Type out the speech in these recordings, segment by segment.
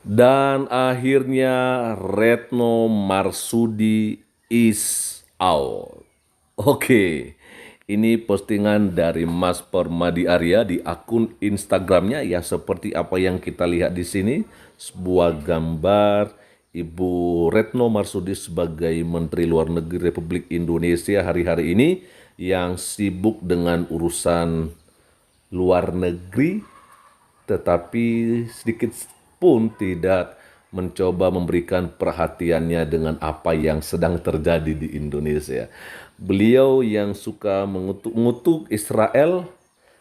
Dan akhirnya Retno Marsudi is out. Oke, ini postingan dari Mas Permadi Arya di akun Instagramnya ya seperti apa yang kita lihat di sini. Sebuah gambar Ibu Retno Marsudi sebagai Menteri Luar Negeri Republik Indonesia hari-hari ini yang sibuk dengan urusan luar negeri tetapi sedikit pun tidak mencoba memberikan perhatiannya dengan apa yang sedang terjadi di Indonesia. Beliau yang suka mengutuk-ngutuk Israel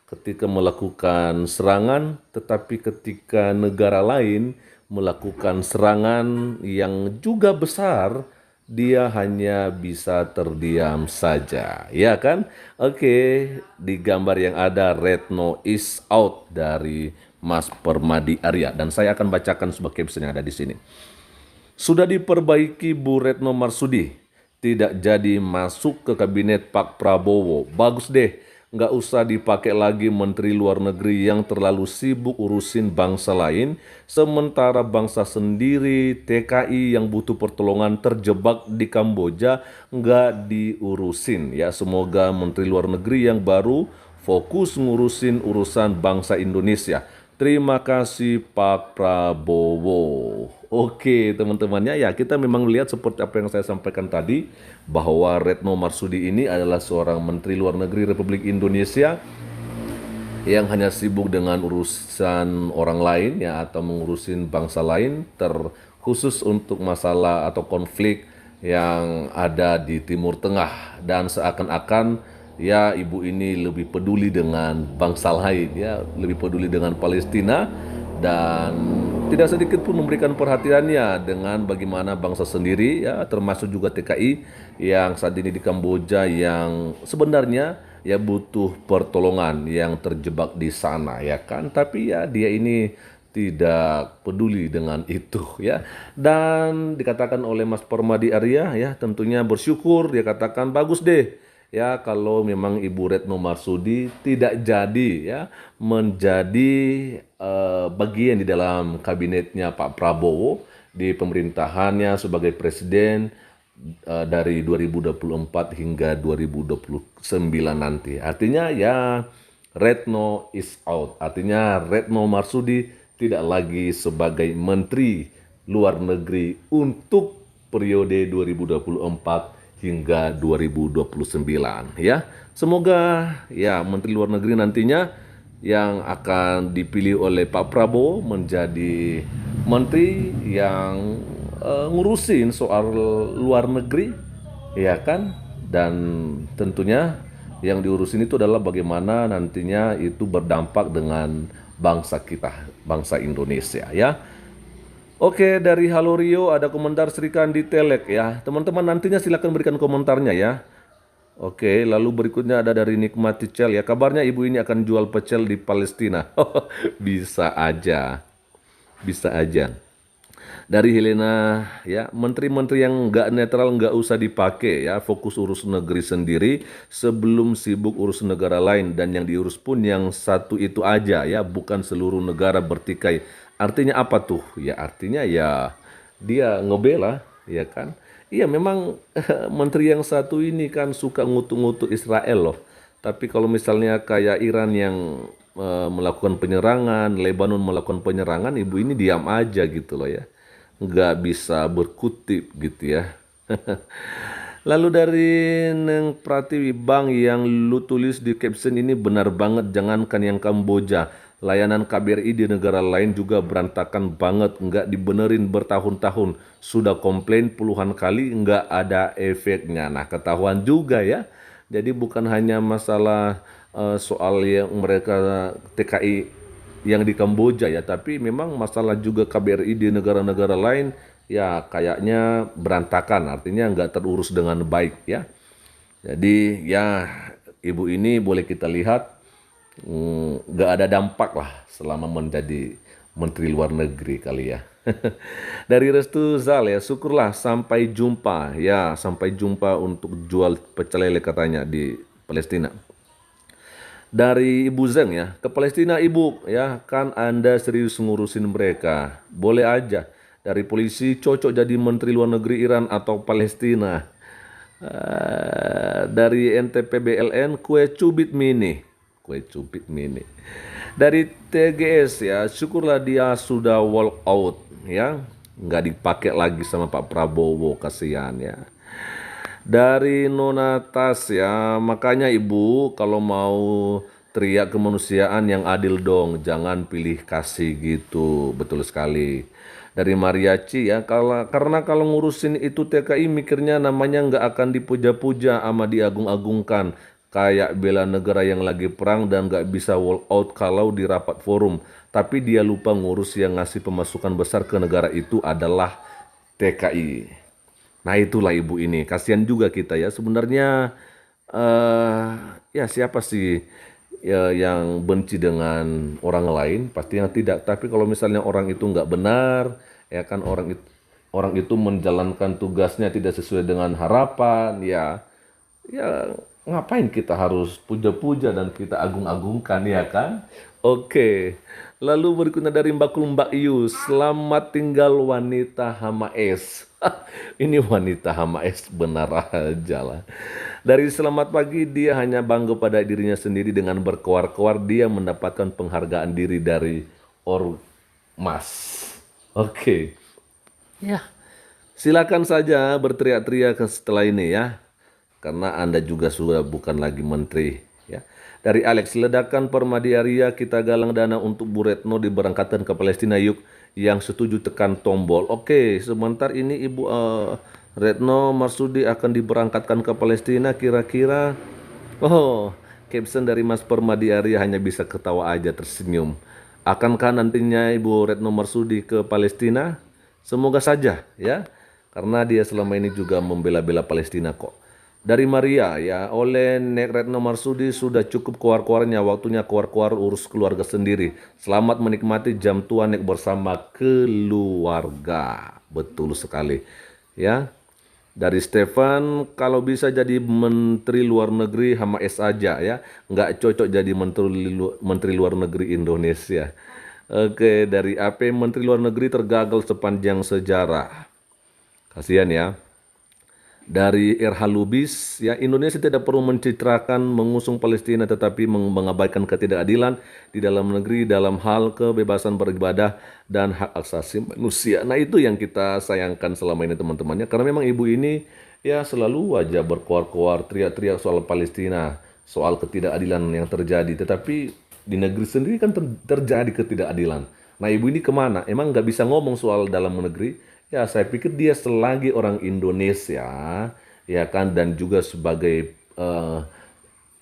ketika melakukan serangan, tetapi ketika negara lain melakukan serangan yang juga besar, dia hanya bisa terdiam saja, ya kan? Oke, di gambar yang ada Retno is out dari Mas Permadi Arya dan saya akan bacakan sebuah caption yang ada di sini. Sudah diperbaiki Bu Retno Marsudi, tidak jadi masuk ke kabinet Pak Prabowo. Bagus deh, nggak usah dipakai lagi Menteri Luar Negeri yang terlalu sibuk urusin bangsa lain, sementara bangsa sendiri, TKI yang butuh pertolongan terjebak di Kamboja nggak diurusin. Ya, semoga Menteri Luar Negeri yang baru fokus ngurusin urusan bangsa Indonesia. Terima kasih Pak Prabowo. Oke teman-temannya ya kita memang melihat seperti apa yang saya sampaikan tadi bahwa Retno Marsudi ini adalah seorang Menteri Luar Negeri Republik Indonesia yang hanya sibuk dengan urusan orang lain ya atau mengurusin bangsa lain terkhusus untuk masalah atau konflik yang ada di Timur Tengah dan seakan-akan ya ibu ini lebih peduli dengan bangsa lain ya lebih peduli dengan Palestina dan tidak sedikit pun memberikan perhatiannya dengan bagaimana bangsa sendiri ya termasuk juga TKI yang saat ini di Kamboja yang sebenarnya ya butuh pertolongan yang terjebak di sana ya kan tapi ya dia ini tidak peduli dengan itu ya dan dikatakan oleh Mas Permadi Arya ya tentunya bersyukur dia katakan bagus deh ya kalau memang Ibu Retno Marsudi tidak jadi ya menjadi bagian di dalam kabinetnya Pak Prabowo di pemerintahannya sebagai presiden dari 2024 hingga 2029 nanti. Artinya ya Retno is out. Artinya Retno Marsudi tidak lagi sebagai Menteri Luar Negeri untuk periode 2024 hingga 2029 ya. Semoga ya Menteri Luar Negeri nantinya yang akan dipilih oleh Pak Prabowo menjadi menteri yang ngurusin soal luar negeri ya kan dan tentunya yang diurusin itu adalah bagaimana nantinya itu berdampak dengan bangsa kita, bangsa Indonesia ya. Oke, dari Halo Rio ada komentar Sri Kandi Telek ya. Teman-teman nantinya silakan berikan komentarnya ya. Oke, lalu berikutnya ada dari Nikmati Cel ya. Kabarnya ibu ini akan jual pecel di Palestina. Bisa aja. Bisa aja. Dari Helena ya, menteri-menteri yang nggak netral nggak usah dipakai ya, fokus urus negeri sendiri sebelum sibuk urus negara lain dan yang diurus pun yang satu itu aja ya, bukan seluruh negara bertikai. Artinya apa tuh? Ya artinya ya dia ngebela ya kan. Iya memang menteri yang satu ini kan suka ngutuk-ngutuk Israel loh. Tapi kalau misalnya kayak Iran yang melakukan penyerangan, Lebanon melakukan penyerangan, ibu ini diam aja gitu loh ya nggak bisa berkutip gitu ya. Lalu dari Neng Pratiwi Bang yang lu tulis di caption ini benar banget jangankan yang Kamboja. Layanan KBRI di negara lain juga berantakan banget, nggak dibenerin bertahun-tahun. Sudah komplain puluhan kali nggak ada efeknya. Nah ketahuan juga ya. Jadi bukan hanya masalah soal yang mereka TKI yang di Kamboja ya, tapi memang masalah juga KBRI di negara-negara lain ya kayaknya berantakan, artinya nggak terurus dengan baik ya. Jadi ya ibu ini boleh kita lihat nggak ada dampak lah selama menjadi Menteri Luar Negeri kali ya. Dari Restu Zal ya, syukurlah sampai jumpa ya, sampai jumpa untuk jual pecel lele katanya di Palestina. Dari Ibu Zeng ya, ke Palestina Ibu ya, kan Anda serius ngurusin mereka. Boleh aja. Dari polisi cocok jadi Menteri Luar Negeri Iran atau Palestina. Dari NTPBLN kue cubit mini. Kue cubit mini. Dari TGS ya, syukurlah dia sudah walk out ya. Nggak dipakai lagi sama Pak Prabowo, kasihan ya. Dari Nona Tas ya, makanya Ibu kalau mau teriak kemanusiaan yang adil dong, jangan pilih kasih gitu, betul sekali. Dari Mariachi ya, karena kalau ngurusin itu TKI mikirnya namanya nggak akan dipuja-puja sama diagung-agungkan. Kayak bela negara yang lagi perang dan nggak bisa walk out kalau di rapat forum. Tapi dia lupa ngurus yang ngasih pemasukan besar ke negara itu adalah TKI. Nah itulah Ibu ini, kasihan juga kita ya. Sebenarnya ya siapa sih ya, yang benci dengan orang lain? Pastinya tidak. Tapi kalau misalnya orang itu nggak benar, ya kan orang itu menjalankan tugasnya tidak sesuai dengan harapan, ya ngapain kita harus puja-puja dan kita agung-agungkan ya kan? Oke. Lalu berikutnya dari Mbak Yu, selamat tinggal wanita Hamaes. Ini wanita Hamaes benar aja lah. Dari selamat pagi dia hanya bangga pada dirinya sendiri dengan berkoar-koar dia mendapatkan penghargaan diri dari Ormas. Oke. Ya. Silakan saja berteriak-teriak setelah ini ya. Karena Anda juga sudah bukan lagi menteri ya. Dari Alex, ledakan Permadi Arya kita galang dana untuk Bu Retno diberangkatkan ke Palestina yuk. Yang setuju tekan tombol. Oke, sebentar ini Ibu Retno Marsudi akan diberangkatkan ke Palestina kira-kira. Oh, caption dari Mas Permadi Arya hanya bisa ketawa aja tersenyum. Akankah nantinya Ibu Retno Marsudi ke Palestina? Semoga saja ya. Karena dia selama ini juga membela-bela Palestina kok. Dari Maria ya, oleh Nek Retno Marsudi sudah cukup keluar-keluarnya, waktunya keluar-keluar urus keluarga sendiri. Selamat menikmati jam tua Nek bersama keluarga. Betul sekali ya. Dari Stefan, kalau bisa jadi Menteri Luar Negeri Hamaes aja ya, nggak cocok jadi Menteri Luar Negeri Indonesia. Oke, dari AP, Menteri Luar Negeri tergagal sepanjang sejarah. Kasihan ya. Dari RH Lubis, ya Indonesia tidak perlu mencitrakan mengusung Palestina tetapi mengabaikan ketidakadilan di dalam negeri dalam hal kebebasan beribadah dan hak asasi manusia. Nah itu yang kita sayangkan selama ini teman-temannya, karena memang ibu ini ya selalu aja berkoar-koar teriak-teriak soal Palestina, soal ketidakadilan yang terjadi, tetapi di negeri sendiri kan terjadi ketidakadilan. Nah ibu ini kemana? Emang nggak bisa ngomong soal dalam negeri? Ya, saya pikir dia selagi orang Indonesia, ya kan, dan juga sebagai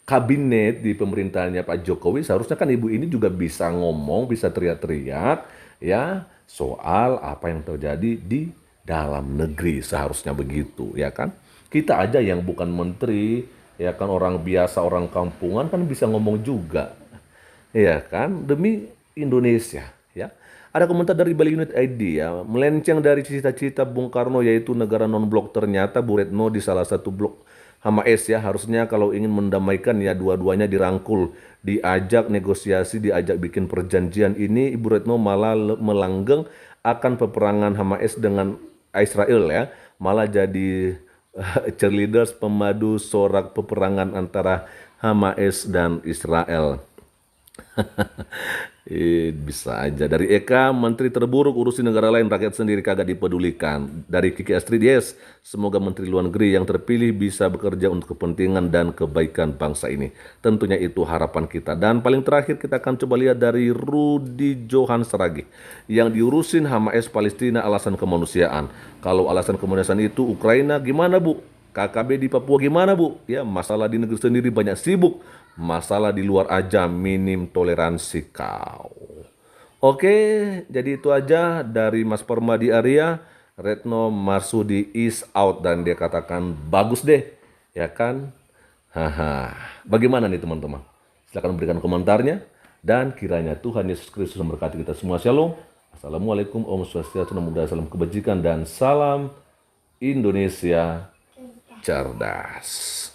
kabinet di pemerintahannya Pak Jokowi, seharusnya kan ibu ini juga bisa ngomong, bisa teriak-teriak, ya, soal apa yang terjadi di dalam negeri, seharusnya begitu, ya kan. Kita aja yang bukan menteri, ya kan, orang biasa, orang kampungan kan bisa ngomong juga, ya kan, demi Indonesia, ya. Ada komentar dari Bali Unit ID ya, melenceng dari cita-cita Bung Karno yaitu negara non-blok, ternyata Bu Retno di salah satu blok Hamaes ya, harusnya kalau ingin mendamaikan ya dua-duanya dirangkul, diajak negosiasi, diajak bikin perjanjian. Ini Ibu Retno malah melanggeng akan peperangan Hamaes dengan Israel ya, malah jadi cheerleaders pemadu sorak peperangan antara Hamaes dan Israel. Bisa aja. Dari Eka, menteri terburuk urusi negara lain, rakyat sendiri kagak dipedulikan. Dari Kiki Astrid, yes, semoga menteri luar negeri yang terpilih bisa bekerja untuk kepentingan dan kebaikan bangsa ini. Tentunya itu harapan kita. Dan paling terakhir kita akan coba lihat dari Rudi Johan Seragi, yang diurusin Hamas Palestina alasan kemanusiaan. Kalau alasan kemanusiaan itu Ukraina gimana Bu? KKB di Papua gimana Bu? Ya, masalah di negeri sendiri banyak sibuk. Masalah di luar aja minim toleransi kau. Oke, jadi itu aja dari Mas Permadi Arya. Retno Marsudi is out dan dia katakan bagus deh, ya kan? Haha. Bagaimana nih teman-teman? Silahkan berikan komentarnya dan kiranya Tuhan Yesus Kristus memberkati kita semua. Shalom. Assalamualaikum. Om Swastiastu. Namo Buddhaya. Salam kebajikan dan salam Indonesia cerdas.